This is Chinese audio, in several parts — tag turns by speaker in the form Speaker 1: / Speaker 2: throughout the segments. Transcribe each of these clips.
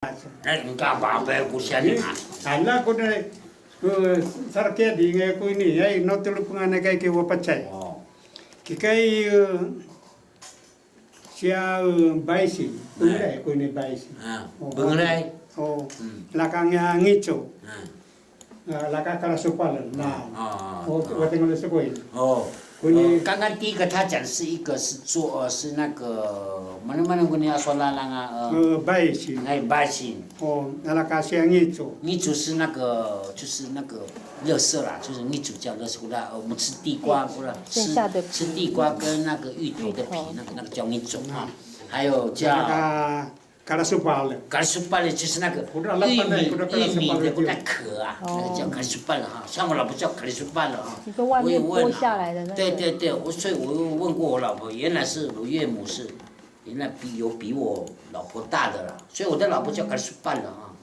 Speaker 1: Enggak apa-apa, kusian ni.
Speaker 2: Ala ko na sarke di nga ko ni ay no tulungan na kay wapachay. Kikay siya baisi, ulay ko ni baisi.
Speaker 1: Bengelai.
Speaker 2: Oh, lakangnya ngicho. Laka kala supalan na. Oh,我听了是过瘾。
Speaker 1: 哦。刚刚第一个他讲是一个是做是那个mana跟你要说啦
Speaker 2: 拜神。
Speaker 1: 哎，拜神。
Speaker 2: 哦，那个是泥主。
Speaker 1: 泥主是那个就是那个垃圾啦，就是泥主叫垃圾啦。我们吃地瓜不是吃地瓜跟那个芋头的皮，那个叫泥主啊。还有叫。
Speaker 2: 卡拉苏巴了，
Speaker 1: 卡拉苏巴了就是那个玉米的那壳啊，那个叫卡拉苏巴了哈。像我老婆叫卡拉苏巴了哈。
Speaker 3: 一个外面剥下来的那个。
Speaker 1: 对，所以我问过我老婆，原来是我岳母是，原来比我老婆大的了，所以我的老婆叫卡拉苏巴了哈。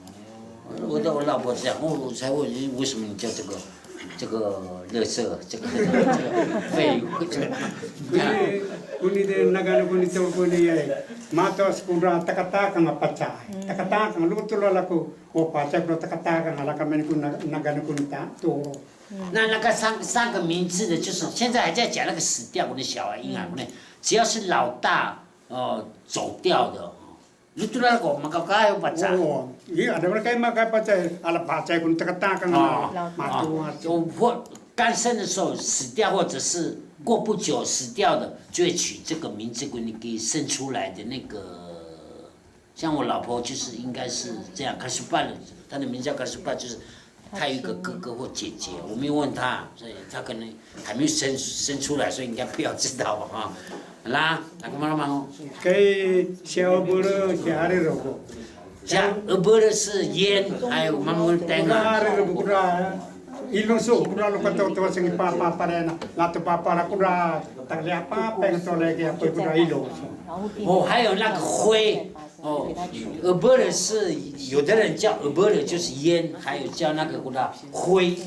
Speaker 1: 我老婆这样，我才问为什么你叫这个垃圾，这个废物这个。
Speaker 2: kuni de nagano kuni to kuni ay matos kura takataka nga pachay takataka lutulo lako o pachay pro takataka nga lakamen kun nagano kun ta to
Speaker 1: 那个三个名字的，就是现在还在讲那个死掉的小孩婴儿呢，只要是老大走掉的，lutulo lako makakayo pachay。
Speaker 2: 哦，iya ada mereka makai pachay ala pachay kun takataka nga matuwa。
Speaker 1: 或刚生的时候死掉，或者是。过不久死掉的，就会取这个名字给你给生出来的那个，像我老婆就是应该是这样，卡苏巴了，她的名字叫卡苏巴，就是她有一个哥哥或姐姐，我没有问她，所以她可能还没有生出来，所以应该不要知道吧哈。啦，那个嘛嘛。
Speaker 2: 给小布勒家里肉过。
Speaker 1: 家布勒是烟，还有嘛嘛灯啊。
Speaker 2: Ilong so, kura lo kato to sing papa parena, lato papa la kura tagli apa peng to lagi apa kura ilong so。
Speaker 1: 哦，还有那个灰，哦，不勒是有的人叫不勒就是烟，还有叫那个kura灰，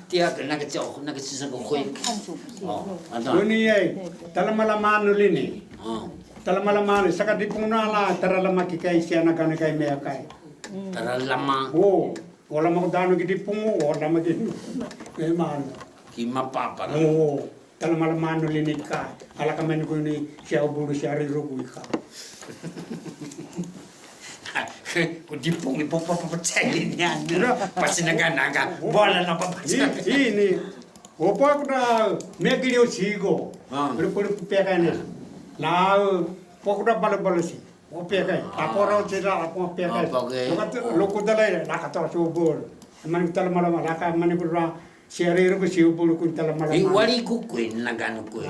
Speaker 1: 第二个那个叫那个是那个灰。哦，ini
Speaker 2: ay talamalaman ulini。talamalaman saka di puna la taralamaki kay siya nagana kay mea kay。
Speaker 1: taralama。
Speaker 2: 哦。Wala mo dano gidi pungo, wala mo gidi. Kaya mahal.
Speaker 1: Kima papa.
Speaker 2: Oo. Tala malamano linit ka. Ala ka man ko ni siya uburo siya rirugoy ka.
Speaker 1: Kung di pong ipapapatsayin yan. Pasi naga, bola na papatsayin.
Speaker 2: Ini. Opo ako na may giliw sigo. Pero peka niya. Lao, poko na bala-bala siya. O pekay, aporo sila ako pekay. Loko dalay nakato subur. Man tala malama laka man ko ra sheriro ko subur kun tala malama.
Speaker 1: Wali ko kuin na gano ko.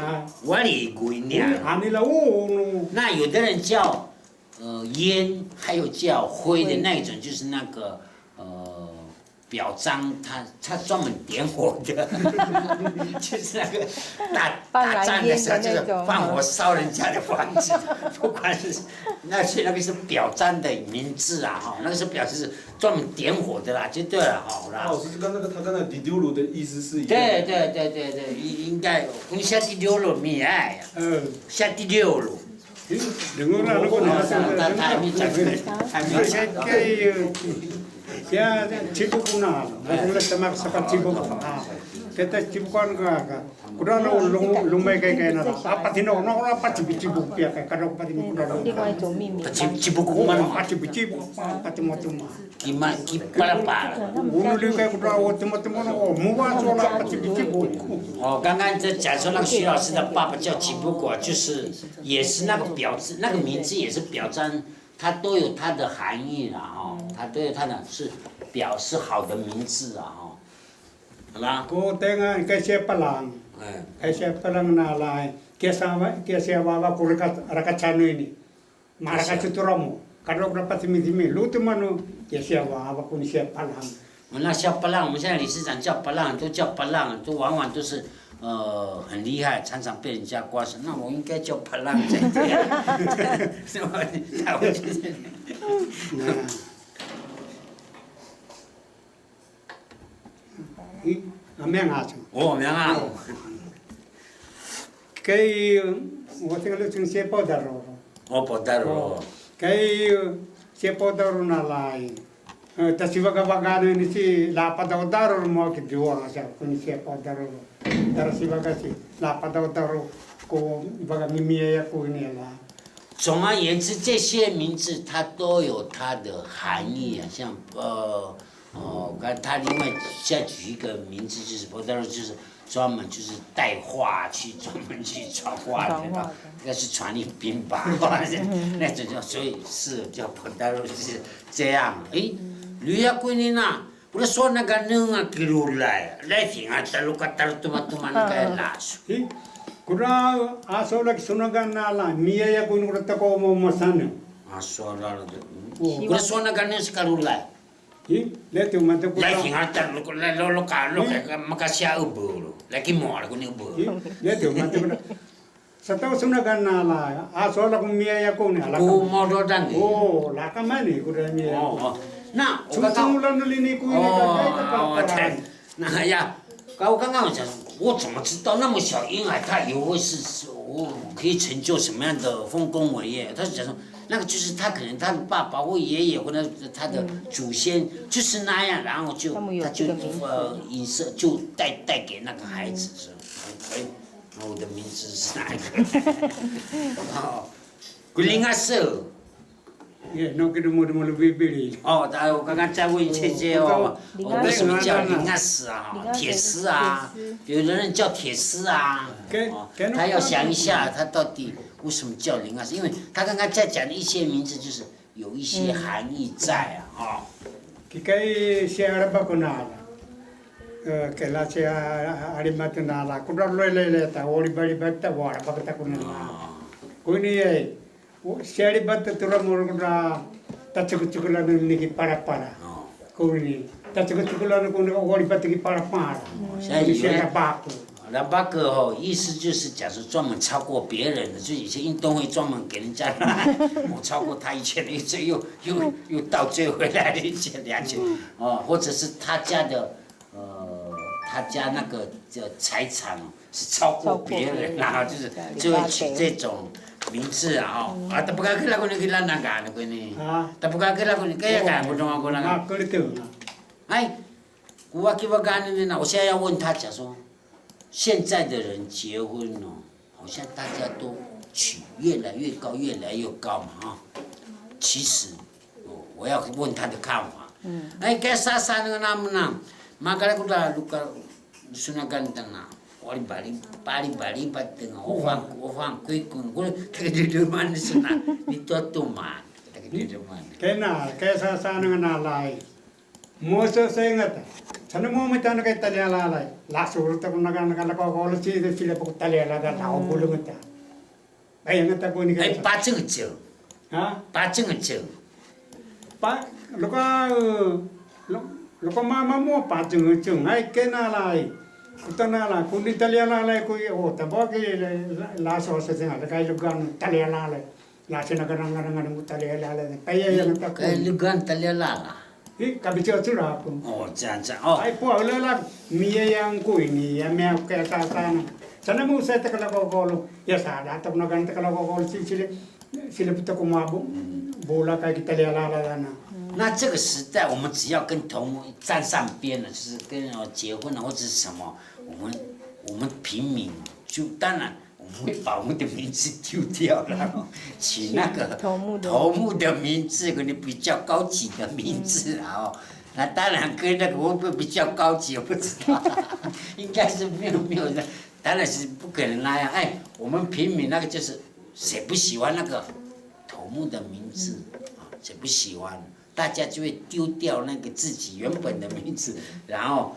Speaker 1: Wali kuin niya.
Speaker 2: Anila o no.
Speaker 1: 那有的人叫烟，还有叫灰的那一种，就是那个表彰他专门点火的，就是那个打仗的时候，就是放火烧人家的房子，不管是那个是表彰的名字啊，哈，那个是表示是专门点火的啦，就对了，哈，啦。
Speaker 4: 哦，是跟那个他跟那第六路的意思是一样。
Speaker 1: 对，应该，我们下第六路没爱呀，下第六路。
Speaker 2: Dengar lah aku nak ya cibuk puna, aku lihat temak sekat cibuk. Kita cibukan ka, kuda lo lumai kaya nara. Apa tino, apa cibuk ya kaya kada apa tino kuda lo.
Speaker 3: 另外一种秘密。
Speaker 1: cibuk mana?
Speaker 2: Apa cibuk, apa timo-timo.
Speaker 1: Gimana pak?
Speaker 2: Unu lu kaya kuda o timo-timo o, muka sola apa cibuk.
Speaker 1: 哦，刚刚在讲说那个徐老师的爸爸叫吉布果，就是也是那个表字，那个名字也是表彰，它都有它的含义了哈，它都有它的是表示好的名字啊哈。好啦。
Speaker 2: Ko tengah kaya palang, kaya palang na lai, kaya wawa kurika chano ini, maraka cuturamu, kalau berapa timi-timi, lu tu manu kaya wawa kuni kaya palang.
Speaker 1: 那叫巴浪，我们现在理事长叫巴浪，都叫巴浪，都往往都是很厉害，常常被人家刮伤。那我应该叫巴浪才对，是吧？他会觉得。
Speaker 2: Ameng aja.
Speaker 1: Oh, ameng aja.
Speaker 2: Kaya, waktu kalau cuma siapa daro.
Speaker 1: Oh, podaro.
Speaker 2: Kaya siapa tahu nalai. Tapi bagaimana ini si lapa tahu taruh mau kita jual siapa ni siapa taruh. Taruh si bagasi lapa tahu taruh ko bagaimana mie ko ini lah.
Speaker 1: 总而言之，这些名字它都有它的含义啊，像他另外再举一个名字，就是波达罗，就是专门就是带话去专门去传话的，那是传一兵吧，那种叫所以是叫波达罗是这样。诶，吕亚贵呢呐，我说那个人啊，给路来听啊，大陆那个拉手。
Speaker 2: Kura aso lagi sunagan nala mia ya kun kura tako mo masana.
Speaker 1: Aso la la. Kura sunagan ni sekarulai.
Speaker 2: Le tu mata kura.
Speaker 1: Lagi ngatar lo kalau makasih ubu. Lagi mau aku ni ubu.
Speaker 2: Le tu mata kura. Sataw sunagan nala aso lagi mia ya kun ala.
Speaker 1: Ku mau dodan ni.
Speaker 2: Oh, laka mani kura mia.
Speaker 1: Oh. Nah,
Speaker 2: Susulan nuli ni ku ini kan.
Speaker 1: Nah ya. 我刚刚讲，我怎么知道那么小婴儿他以为是我可以成就什么样的丰功伟业？他是讲说，那个就是他可能他的爸爸或爷爷或者他的祖先就是那样，然后他就影射就带给那个孩子说，我的名字是哪一个？哦，古灵阿瑟。
Speaker 2: Yeah, no kita mau lebih beli.
Speaker 1: 哦，我刚刚再问姐姐哦，为什么叫灵阿斯啊？铁丝啊，有的人叫铁丝啊。他要想一下，他到底为什么叫灵阿斯？因为他刚刚在讲的一些名字，就是有一些含义在啊。哦。
Speaker 2: Kikai siapa bakuna? Kela siapa ada mata nala. Kuda lele ta, ori bari batta, wara bakta kuna. Kuni siapa batta turun murunda, tak cukulan ni ki para. Kuni tak cukulan kuni ori batta ki para. Siapa baku?
Speaker 1: 那八个哦，意思就是假如专门超过别人的，就有些运动会专门给人家我超过他以前的，这又倒追回来的2千，哦，或者是他家的他家那个财产哦是超过别人，然后就会取这种名字啊，哦，啊，但不该给那个人给咱那个那个呢，但不该给那个人给干不懂啊，那个，哎，我给我干的呢，我现在要问他，假说。 现在的人结婚哦，好像大家都娶越来越高，越来越高嘛哈。其实，我要问他的看法。哎，该啥那个那么呢？Makanya aku dah luka sunagan tengah. Wali bali bateng. Orang kuikun. Aku tak ada mana sana. Itu tuman. Tak ada mana.
Speaker 2: Kena, kayak sa dengan alai. Moso saya ingat. Sana mau macam nak kita lihat alai. Langsung kita pun nak kalau sih sila pun kita lihat ada tahu belum kita. Ayah ngata ko ni.
Speaker 1: Eh, paceng je.
Speaker 2: Ha?
Speaker 1: Paceng je.
Speaker 2: Pak, luka mama mo paceng je. Ay kena alai. Kita nala, kundi talia alai ko oh tabok laso sa sing ada kay lugan talia alai. Laso na kanang talia alai. Kaya yang ngata ko.
Speaker 1: Kay lugan talia alai.
Speaker 2: Kabicara curah aku.
Speaker 1: Oh, jangan. Oh.
Speaker 2: Ay po, wala miya yang ko ini, ya miya kaya sana. Sana mo sa takala ko kolo, ya sada, tapos na ganita kala ko kolo sila puta kumabo, bola kaya kita lialala na.
Speaker 1: 那这个时代，我们只要跟同站上边了，就是跟结婚了或者是什么，我们平民就当然。 我们会把我们的名字丢掉了，取那个头目的名字，可能比较高级的名字啊。那当然跟那个会不会比较高级，我不知道，应该是没有的，当然是不可能那样。哎，我们平民那个就是谁不喜欢那个头目的名字啊？谁不喜欢？大家就会丢掉那个自己原本的名字，然后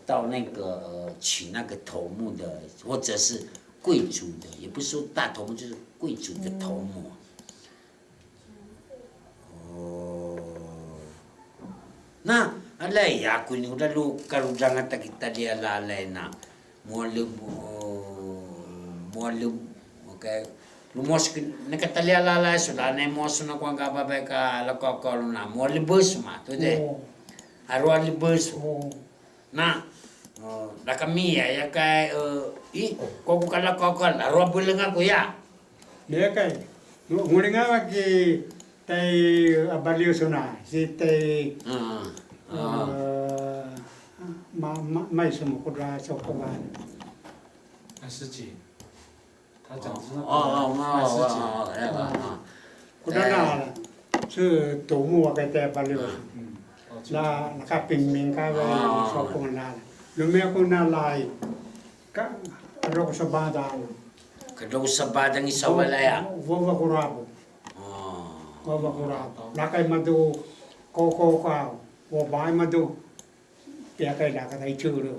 Speaker 1: 到那个取那个头目的，或者是。 贵族的，也不是说大头目，就是贵族的头目。哦，那alay aku ni udah lu kalau jangan kita dia lalai na, mualu, okay, lu mos nak kita dia lalai sudah ni mos nak kuang kapa beka lakau kalau na, mualu bus mah tu deh, arwah bus. Nah. Dah kami ya kai kau bukan kau arwah bulan aku ya.
Speaker 2: Dia kai, nguling apa ki 在巴黎说呢，是在卖什么或者小伙伴。
Speaker 4: 卖师姐，他讲的是那
Speaker 1: 哦，
Speaker 2: 或者那是土木啊，在巴黎。那个平民个小伙伴，路面个那来，个肉什么的。
Speaker 1: Kedua sebadang isawalaya.
Speaker 2: Wawa kurabo. Wawa kurabo. Lakai madu koko ka, wabai madu. 别个那个太久了。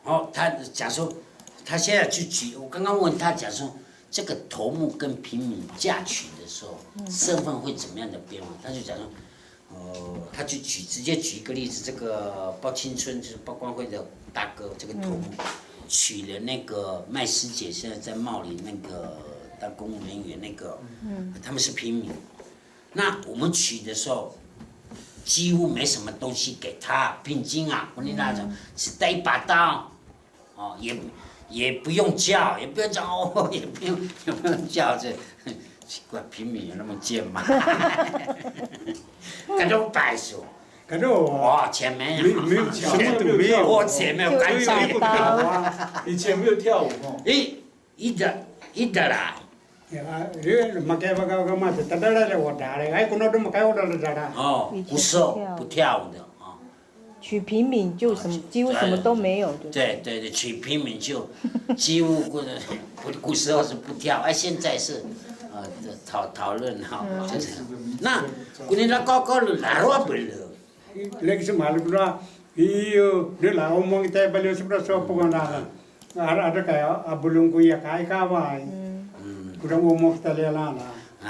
Speaker 1: 哦，他讲说，他现在去取，我刚刚问他讲说，这个头目跟平民嫁娶的时候，身份会怎么样的变化？他就讲说，他就直接举一个例子，这个包青春就是包光辉的大哥，这个头目。娶了那个麦师姐，现在在茂林那个当公务人员那个，他们是平民。那我们娶的时候，几乎没什么东西给他，聘金啊，我跟你讲，只带一把刀，哦，也不用叫，也不用叫哦，也不用叫，这奇怪，平民有那么贱吗？感觉白说。
Speaker 2: 可是我
Speaker 1: 前面
Speaker 2: 没有没有，
Speaker 1: 我前面有干净。
Speaker 4: 以前没有跳舞哦。
Speaker 1: 一的啦。哦，不瘦不跳舞的哦。
Speaker 3: 娶平民就几乎什么都没有的。
Speaker 1: 对，娶平民就几乎古时候是不跳，现在是讨论哈，就是那古年那高高的哪罗不了。
Speaker 2: Lagi semalam pula, iyo, dia lah omong kita balik sebelah sopo kan ada kayak abulung kuya kai kawai, kurang omong kita lihat lah.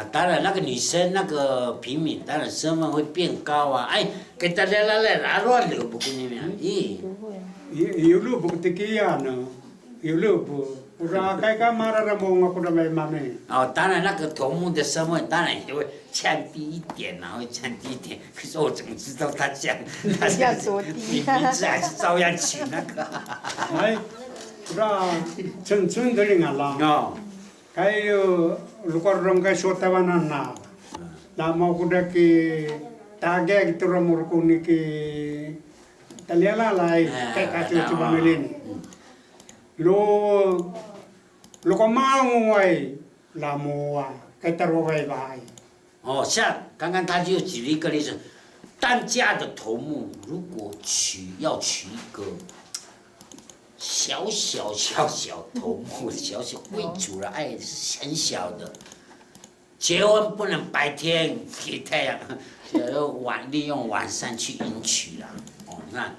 Speaker 1: 当然，那个女生那个平民，当然身份会变高啊！给大家来哪乱流不跟你们？
Speaker 2: 有路不得给呀呢，有路不。Kurang kai kamar ada mau aku dah main mana？
Speaker 1: 哦，当然那个头目的身份当然也会降低一点啊，会降低一点。可是我怎么知道他降？他你名字还是照样取那个。
Speaker 2: kurang cenderung dengan lah.
Speaker 1: 哦。
Speaker 2: Kayak luar orang kayak sotawanan na. Lama aku dah ke tagay gitu ramur kuni ke taliala lai kayak kacu coba melini. Lo komau ai la mua kai taro vai vai。
Speaker 1: 哦，像刚刚他就举了一个例子，当家的头目如果要娶一个小头目，小贵族了，是很小的，结婚不能白天给太阳，利用晚上去迎娶啦。哦，你看。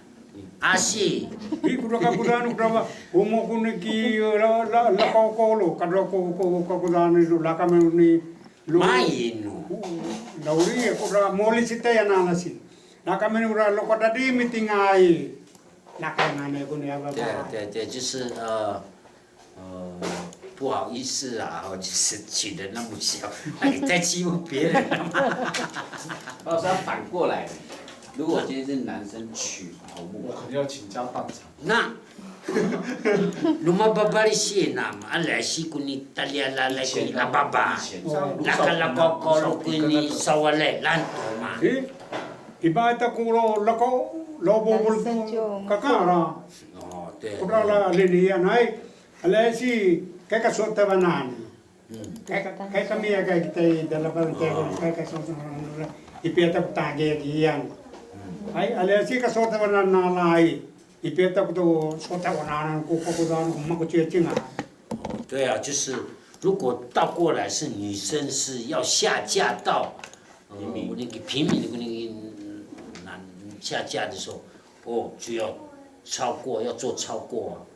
Speaker 1: 阿西，
Speaker 2: 你不知道kapudan berapa? Umur kuni ki la kau lo, kadro kau kapudan itu la kami ni.
Speaker 1: Main.
Speaker 2: Lauri aku dah moli cita ya nana si. La kami ni udah lo kau tadi meeting ai. La kami ni kuni apa?
Speaker 1: 对，就是不好意思啊，就是娶的那么小，你在欺负别人了吗？
Speaker 5: 老师，反过来。如果今天是男生娶头目，
Speaker 4: 我肯定要倾家荡产。
Speaker 1: 那，rumah bapa di sini nama, ala si kuni talia lala kuni ababa, laka koko kuni sawale lantoma.
Speaker 2: Iba ita kulo lako lobo bul kakara.
Speaker 1: Oh,对。
Speaker 2: Kuda la lilian ai, ala si kayak sota banan. Kayak kami ya kayak kita dalam kayak sota banan. Ipiata tage gian. ale si ka sota wana na lai ipeta ko sota wana ko ma ko che chinga。
Speaker 1: 对啊，就是如果倒过来是女生是要下嫁到那个平民的那个男下嫁的时候，就要要做超过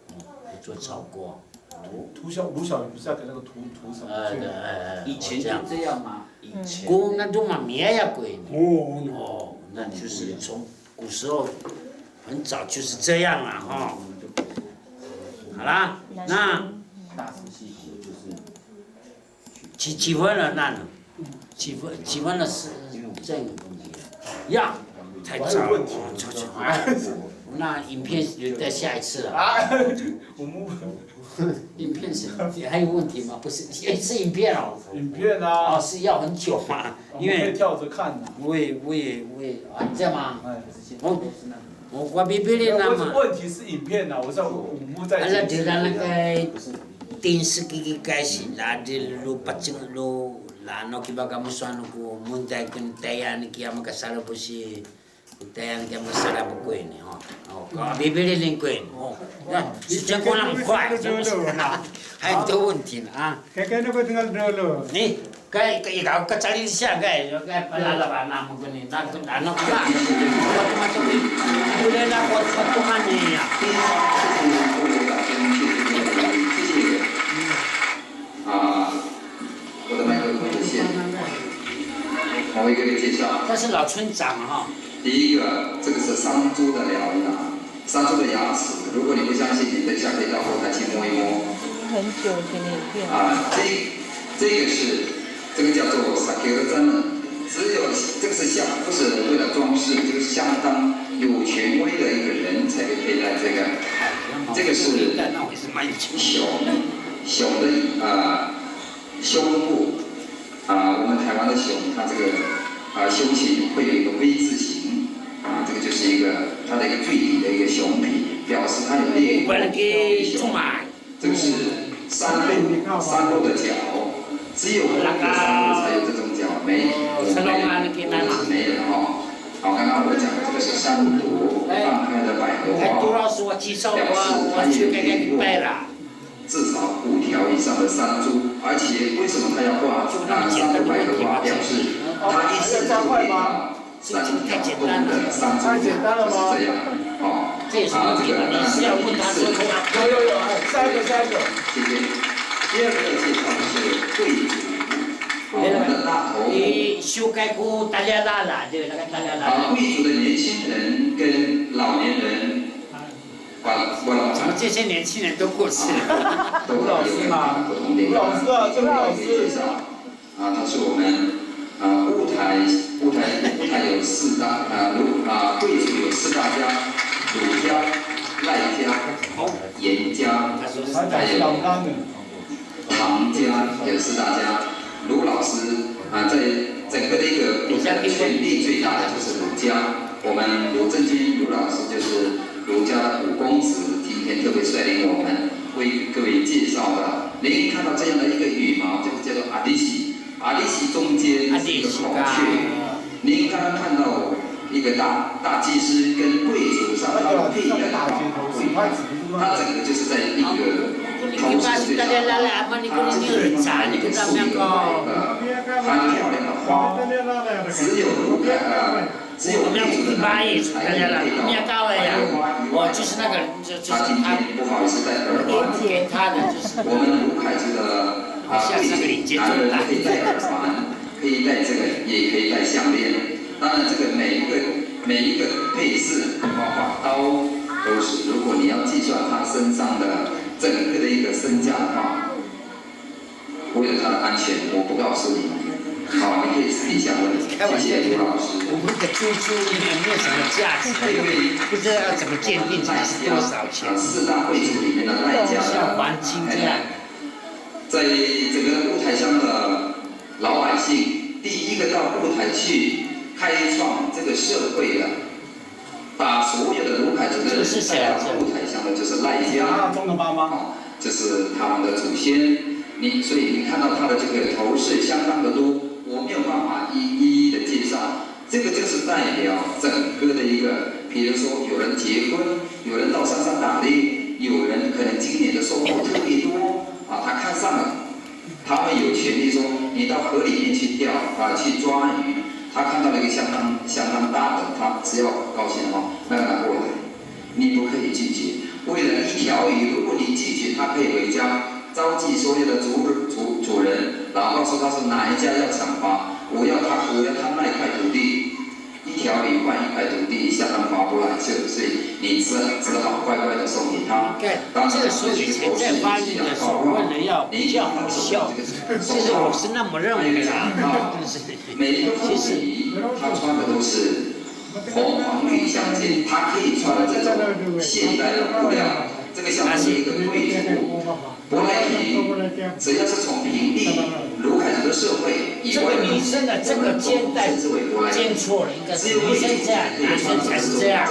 Speaker 1: 要做超过。
Speaker 4: 卢小云不是要给那个图什么？
Speaker 5: 以前就这样吗？以前。
Speaker 1: 古那都嘛咩呀鬼？
Speaker 2: 哦，
Speaker 1: 那就是从古时候很早就是这样了哈。好啦，那
Speaker 5: 大师系统就是
Speaker 1: 几分了那呢？几分了是这个问题呀，太早了。那影片留在下一次了。
Speaker 4: 啊，我们
Speaker 1: 影片是还有问题吗？不是，是影片哦。
Speaker 4: 影片
Speaker 1: 哦，
Speaker 4: 啊，
Speaker 1: 是要很久嘛，因为
Speaker 4: 我们可以跳着看的。
Speaker 1: 我也啊，你这样吗？
Speaker 4: 哎，
Speaker 1: 我别的那嘛。
Speaker 4: 问题是影片呐，我说我们在。
Speaker 1: 啊，那就咱那个电视机改型，那就lu pacing lu lano kiba kamu suanu ku muntai kun tayan kia makasara po si tayan kia makasara po ko ini oh oh bibili din ko ini oh na sujan ko lang kuat hay itu untin ah
Speaker 2: Kakek nak tinggal dulu.
Speaker 1: ni kai kau kecari siya kai palala ba nama ko ni nak anak ko macam ni boleh nak buat patungan ni ya
Speaker 6: 我的麦克风有线，我一个个介绍。
Speaker 1: 他是老村长哈。
Speaker 6: 第一个，这个是山猪的獠牙，山猪的牙齿，如果你不相信，你等一下可以到后台去摸一摸。
Speaker 3: 很久以前的影片。
Speaker 6: 这个是这个叫做 sakura 真的，只有这个是不是为了装饰，这个是相当有权威的一个人才可以佩戴这个。这个是熊的胸部我们台湾的熊，它这个胸型会有一个 V 字形这个就是一个它的一个最底的一个熊皮，表示它有裂过熊。这个是山鹿的脚，只有那个山鹿才有这种脚，没是没有的哈。好，刚刚我讲的这个是山鹿放开的百合花，表示它有裂过。至少5条以上的山猪，而且为什么他要挂山猪百合花？表示他一生注定了山猪公的山猪，是这样。哦，这个
Speaker 4: 有，下一个。
Speaker 6: 谢谢。第二个介绍的是贵族，我们的大头。贵族的年轻人跟老年人。
Speaker 1: 怎么这些年轻人都过世了？
Speaker 6: 吴老师嘛，
Speaker 4: 吴老师啊，郑老师。
Speaker 6: 他是我们雾台有4大贵族有4大家，儒家、赖家、严家，还有唐家有4大家。卢老师在整个的一个国家的权力最大的就是儒家，我们卢正军卢老师就是。儒家5公子今天特别率领我们为各位介绍的，您看到这样的一个羽毛，就是叫做阿里西，阿里西中间是一个孔雀。您刚刚看到一个大祭司跟贵族上他配的大龟，它整个就是在一个同时最上它这个很漂亮的花，只有只有贵族的男人才能配到
Speaker 1: 我就是那个，就是他
Speaker 6: 不好意思戴耳环，
Speaker 1: 给他的就是。
Speaker 6: 我们卢凯族的贵族男人可以戴耳环，可以戴这个，也可以戴项链。当然，这个每一个配饰，法刀都是。如果你要计算他身上的整个的一个身价的话，为了他的安全，我不告诉你。好，你可以私底下问。谢谢卢老师。
Speaker 1: 我们的猪里面没有什么价值，不知道要怎么鉴定这是多少钱。
Speaker 6: 4大贵族里面的赖家的
Speaker 1: 黄金这样。
Speaker 6: 在整个雾台乡的老百姓，第一个到雾台去开创这个社会的，把所有的卢凯族的人带到雾台乡的，就是赖家。
Speaker 4: 中的妈妈。
Speaker 6: 这是他们的祖先。所以你看到他的这个头饰相当的多，我没有办法一一的介绍。这个就是代表整个的一个，比如说有人结婚，有人到山上打猎，有人可能今年的收获特别多他看上了，他们有权利说你到河里面去钓去抓鱼，他看到了一个相当大的，他只要高兴那个拿过来，你不可以拒绝。为了1条鱼，如果你拒绝，他可以回家。召集所有的主人，然后告诉他是哪一家要惩罚，我要他那一块土地，1条鱼换1块土地，相当划不来，所以你只好乖乖的送给他。当然，
Speaker 1: 这个时候以前在发音的时候，为了要比较好笑，其实我是那么认为的。
Speaker 6: 每一个妇女，她穿的都是红黄绿相间，他可以穿这种现代的布料，这个像是一个贵族。舶来品，只要是从平地卢凯族的社会以外的，
Speaker 1: 这个女生的这个肩带肩错了，应该是女生这样，男生才是这样。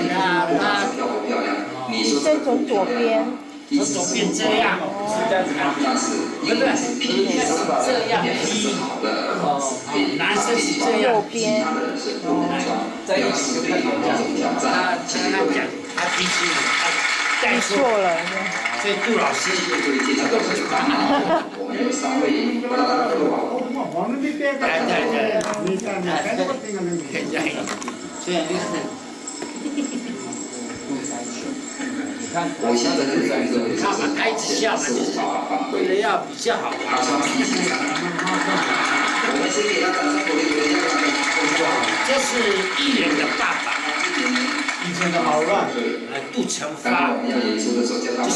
Speaker 1: 那他
Speaker 6: 漂不漂亮？你说
Speaker 3: 女生从左边，
Speaker 1: 从左边这样，
Speaker 6: 但是应该是平地上的，
Speaker 1: 这样
Speaker 6: 也是好的。
Speaker 1: 男生是这样，
Speaker 6: 其他的人是不能穿，表示对方这种挑战。其实各位，
Speaker 1: 他提醒他带错
Speaker 3: 错了。
Speaker 1: 所以杜老师
Speaker 6: 谢谢各位介绍的酒单，我们有3位，不知道大家都好。
Speaker 1: 对，所以
Speaker 6: 我现在跟各位
Speaker 1: 看嘛，他一直笑嘛，就是为了要比较好玩。
Speaker 6: 我们先给他掌声鼓励，鼓励一下。
Speaker 1: 这是议员的爸爸，
Speaker 4: 以前的好乱。
Speaker 1: 杜成
Speaker 6: 刚刚
Speaker 1: 发，
Speaker 6: 我们要演出的时候，叫他们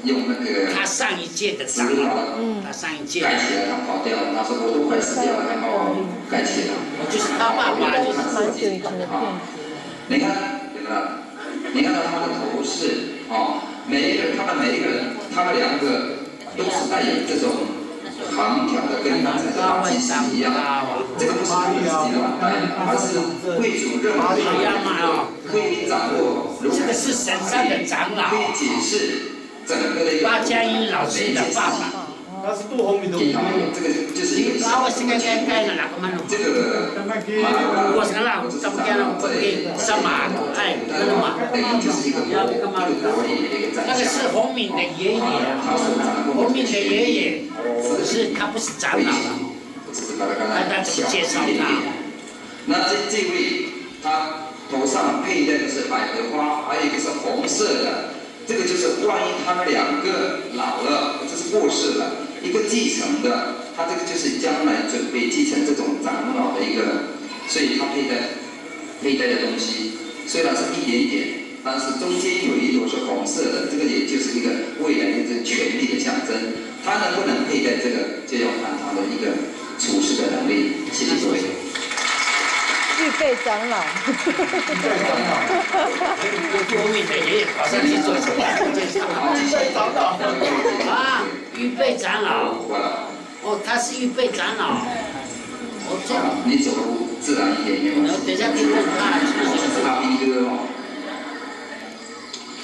Speaker 6: 用那个
Speaker 1: 他上一届的长老，他上一届
Speaker 6: 盖起来，他跑掉了。他说我都快死掉了，然后盖起来。
Speaker 1: 就是他爸爸，就是
Speaker 3: 蛮久以前的片子。
Speaker 6: 你看，对吧？你看到他的头饰哦，他们每一个人，他们2个都是带有这种长条的，跟刚才的马基斯一样。这个不是他们自己的马代，而是贵族任何可以掌握。
Speaker 1: 这个是神山的长老，
Speaker 6: 可以解释整个的一个。
Speaker 1: 巴家英老师的爸爸。
Speaker 4: 他是杜鸿明的
Speaker 6: 这个就是一个。
Speaker 1: 我是该哪个嘛？
Speaker 6: 这个
Speaker 1: 我是让怎么讲呢？给什么？哎，那么
Speaker 6: 就是一个
Speaker 1: 那个是洪敏的爷爷，洪敏的爷爷是他不是长老了，他怎么介绍他？
Speaker 6: 那这位他头上佩戴的是百合花，还有一个是红色的，这个就是万一他们2个老了，这是过世了。一个继承的，他这个就是将来准备继承这种长老的一个，所以他佩戴的东西虽然是一点点，但是中间有一朵是红色的，这个也就是一个未来的这个权力的象征。他能不能佩戴这个，就要看他的一个处事的能力。谢谢各位。
Speaker 3: 预备长老。
Speaker 1: 我们的爷爷跑上去做什么？
Speaker 4: 预备长老。
Speaker 1: 啊，预备长老。哦，他是预备长老。我这。
Speaker 6: 你走路自然一点。
Speaker 1: 然后等一下可以问他是不是
Speaker 6: 他兵哥哦。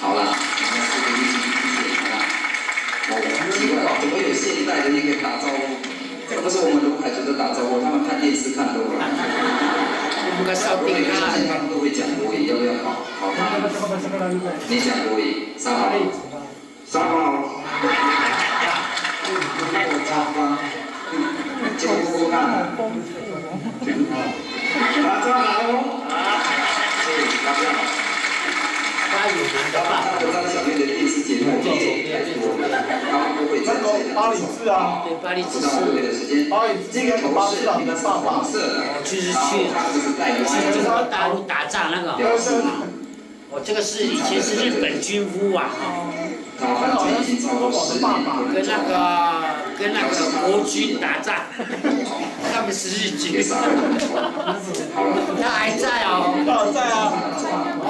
Speaker 6: 好了，我们4个一起好了。我奇怪，怎么有现代的那个打招呼？这个不是我们卢凯族的打招呼，他们看电视看多了。
Speaker 1: 我们烧饼啊！
Speaker 6: 他们都会讲国语，要不要考？你讲国语，沙发，沙发。这个不看。大家好。大家好。
Speaker 1: 他有名的吧？
Speaker 6: 他的张小妹的电视节目他们不会在
Speaker 4: 巴里治啊，
Speaker 1: 对，巴黎治
Speaker 6: 士。
Speaker 4: 巴里治这个巴士长的爸爸，
Speaker 1: 就是去中国大陆打仗那个。我这个是以前是日本军夫啊，跟那个国军打仗，他们是日军，他还在哦，
Speaker 4: 他还在啊，
Speaker 1: 哇，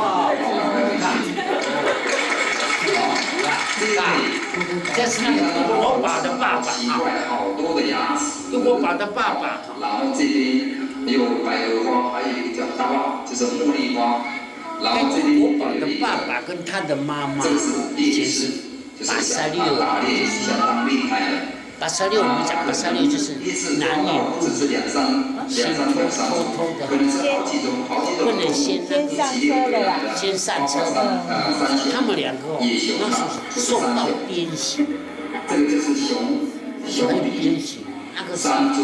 Speaker 1: 这是那个杜国宝的爸爸啊，杜国宝的爸爸。
Speaker 6: 然后这边有百合花，还有一个叫大花，就是茉莉花。然后这边
Speaker 1: 杜国宝的爸爸跟他的妈妈以前是86，86我们讲86就是男女不先偷偷的，不能先
Speaker 3: 上车的啦，
Speaker 1: 先上车的，他们2个那是受到鞭刑，
Speaker 6: 这个就是熊
Speaker 1: 鞭刑，那个是
Speaker 6: 山猪，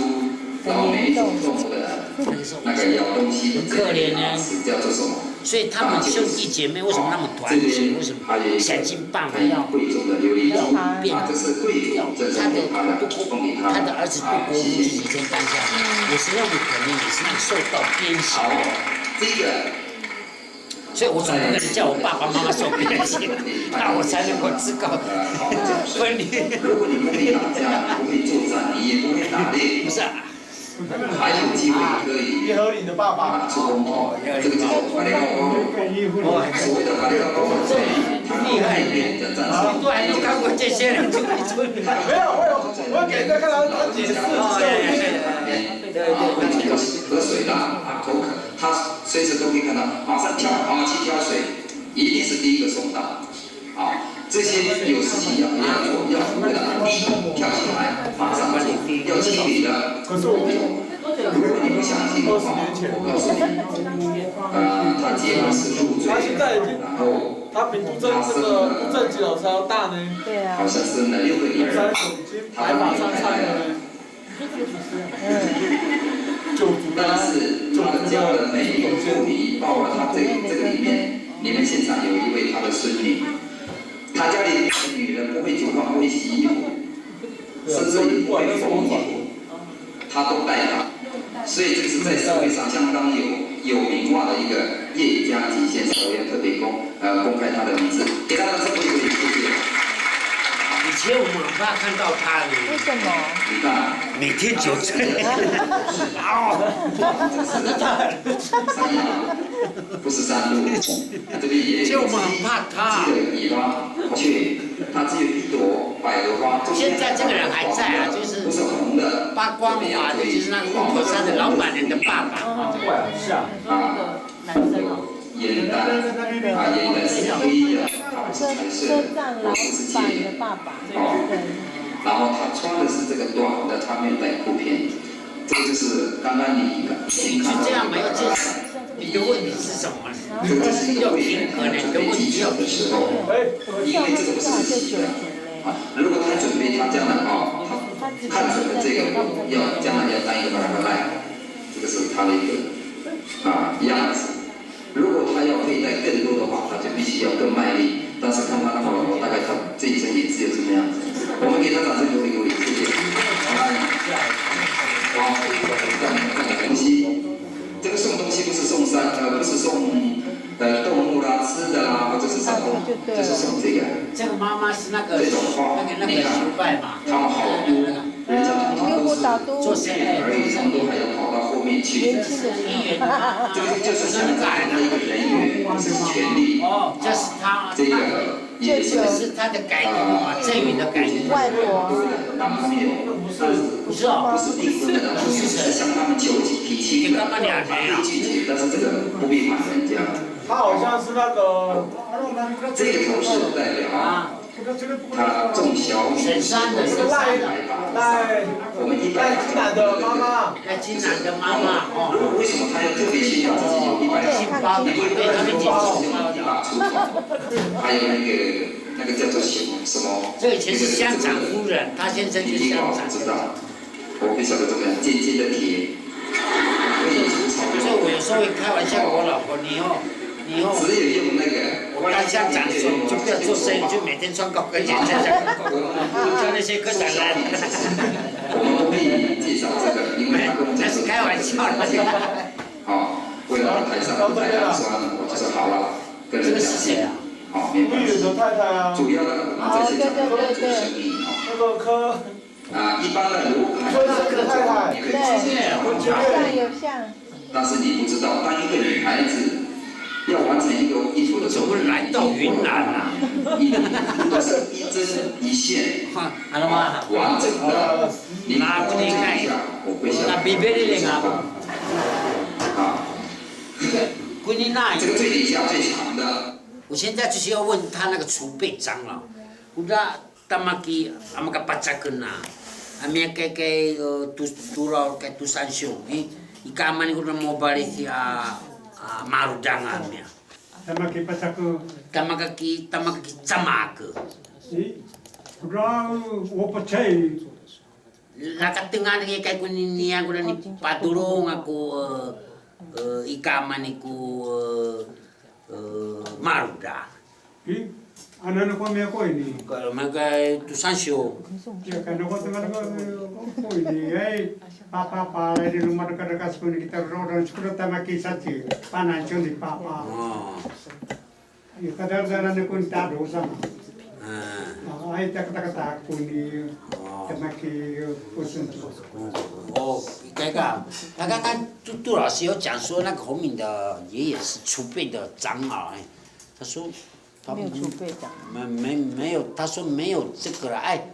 Speaker 6: 然后每一种动物的那个咬东西的
Speaker 1: 很可怜呢，
Speaker 6: 叫做什么？
Speaker 1: 所以他们兄弟姐妹为什么那么团结？为什么想尽办法要变？他的儿子杜国夫就是以前当下，我是认为可能也是受到鞭刑。
Speaker 6: 这个。
Speaker 1: 所以我总不能叫我爸爸妈妈受鞭刑，那我才能够自告分离。
Speaker 6: 如果你不会打架，不会作战，你也不会打猎，
Speaker 1: 不是啊，
Speaker 6: 还有机会可以
Speaker 4: 叶和你的爸爸。
Speaker 6: 出风头，这个叫做巴里高波。所谓的巴里高波，它厉害一点的战士。
Speaker 1: 都还没有看过这些人就会出名。
Speaker 4: 没有，我给人家看到他解释。
Speaker 6: 会提到喝水啦，口渴，他随时都可以看到，马上跳，去挑水，一定是第一个送到。这些有事情要做，要服务的，第一跳起来，马上做，要清理的，
Speaker 4: 可是我
Speaker 6: 如果你不相信的话，我告诉你，他结婚是入赘，然后
Speaker 4: 他比杜正这个杜正吉老师还要大呢。
Speaker 3: 对啊。
Speaker 6: 好像生了6个女儿，
Speaker 4: 白马上唱的呢。
Speaker 6: 但是他的家的每一个妇女，包括他这个里面，你们现场有一位他的孙女，他家里的女人不会煮饭，不会洗衣服，甚至于不会缝衣服，他都带他，所以这个是在社会上相当有名化的一个叶家吉先生，我要特别公开他的名字，给大家这么一个谢谢。
Speaker 1: 以前我们很怕看到他呢。
Speaker 3: 为什么？
Speaker 6: 你看，
Speaker 1: 每天酒醉。
Speaker 6: 山羊不是山路，这边也有
Speaker 1: 就我们很怕他。
Speaker 6: 只有尾巴，却它只有一朵百合花。
Speaker 1: 现在这个人还在啊，就是
Speaker 6: 不是红的，
Speaker 1: 八光华的，就是那个乌头山的老板娘的爸爸。
Speaker 6: 眼袋眼袋是黑的，他不是彩色的，
Speaker 3: 车站老板的爸爸。
Speaker 6: 然后他穿的是这个短的，他没有带裤片。这个就是刚刚你先看到的。
Speaker 1: 这样没有解释，你的问题是什么？
Speaker 6: 这是一个会
Speaker 1: 尽可能的问
Speaker 6: 技
Speaker 1: 题
Speaker 6: 巧的时候，因为这个不是事实。如果他准备他将来他看准了这个要将来要当一个巴拉巴赖，这个是他的一个样子。如果他要佩戴更多的话，他就必须要更卖力。但是看他那么老，大概他这一生也只有这么样子。我们给他掌声鼓励鼓励，谢谢。好，看东西，这个送东西不是送不是送动物啦、吃的啦，或者是什么，就是送这个。
Speaker 1: 这个妈妈是那个修拜嘛，
Speaker 6: 他们好多，人家
Speaker 1: 做生意
Speaker 6: 而已，他们都还要跑到后面去。
Speaker 3: 年轻的时候。
Speaker 6: 这个就是想改的一个人员，不是权利。
Speaker 1: 哦，这是他，
Speaker 6: 这个也
Speaker 1: 是他的改名嘛，赠予的改名。
Speaker 3: 外婆。
Speaker 6: 男朋友
Speaker 1: 不是哦，
Speaker 6: 不是订婚的，是向他们求提亲的，法律拒绝，但是这个不必瞒人家。
Speaker 4: 他好像是那个。
Speaker 6: 这个头饰代表他种小米，
Speaker 1: 沈山的是
Speaker 6: 我们一般
Speaker 4: 金南的妈妈，
Speaker 1: 金南的妈妈哦。
Speaker 6: 为什么他要特别炫耀自己有100
Speaker 1: 包的？因为他们经济
Speaker 6: 还有那个叫做什么？
Speaker 1: 这以前是乡长夫人，他先生是乡长。
Speaker 6: 知道，我不晓得怎么样，尖尖的铁，可以除草。
Speaker 1: 所以我有时候会开玩笑，我老婆你以后
Speaker 6: 只有用那个。
Speaker 1: 我当乡长的时候，你就不要做生意，就每天穿高跟鞋在家，叫那些科长来。
Speaker 6: 我们不必介绍这个，因为他跟我
Speaker 1: 那是开玩笑的。
Speaker 6: 好，为了台上台上说呢，我就说好了，跟人讲解。好，明白。
Speaker 4: 的太太啊。
Speaker 6: 主要的我们在现场做生意
Speaker 4: 那个科。
Speaker 6: 一般的如果
Speaker 4: 科太太。
Speaker 6: 你可以直接
Speaker 3: 有像。
Speaker 6: 但是你不知道，当一个女孩子。要完成一个衣服的时候，
Speaker 1: 怎么来到云南啊？
Speaker 6: 都是一针一线，
Speaker 1: 好了吗？
Speaker 6: 完整的。你
Speaker 1: 拿不离开，那比别的人啊。
Speaker 6: 这个最底下最长的。
Speaker 1: 我现在就是要问他那个储备章了，我那tamaki amaka pacakeun na, amia kay turaw kay tusansyo, ikaman ko na mobile siya. Marudangannya.
Speaker 2: Tamaki pacaku.
Speaker 1: Tamaki camak.
Speaker 2: Udah, apa cai?
Speaker 1: Nakatengah ni kay kunin niya ko na ni padulong ako ikaman ko maruda.
Speaker 2: Anak ko ko ini.
Speaker 1: Kalau magai tusansyo.
Speaker 2: Ya kan aku tengah ko ini, papa di rumah dekat-dekat sekolah kita roda sekolah tamaki saja, panan curi papa. Ya kadang-kadang aku tak dosa. Ay tak aku ni. 跟那个不是做。
Speaker 1: 哦，刚刚杜老师有讲说，那个洪敏的爷爷是储备的长老，他说他
Speaker 3: 没有储备长。
Speaker 1: 没有，他说没有这个了，哎，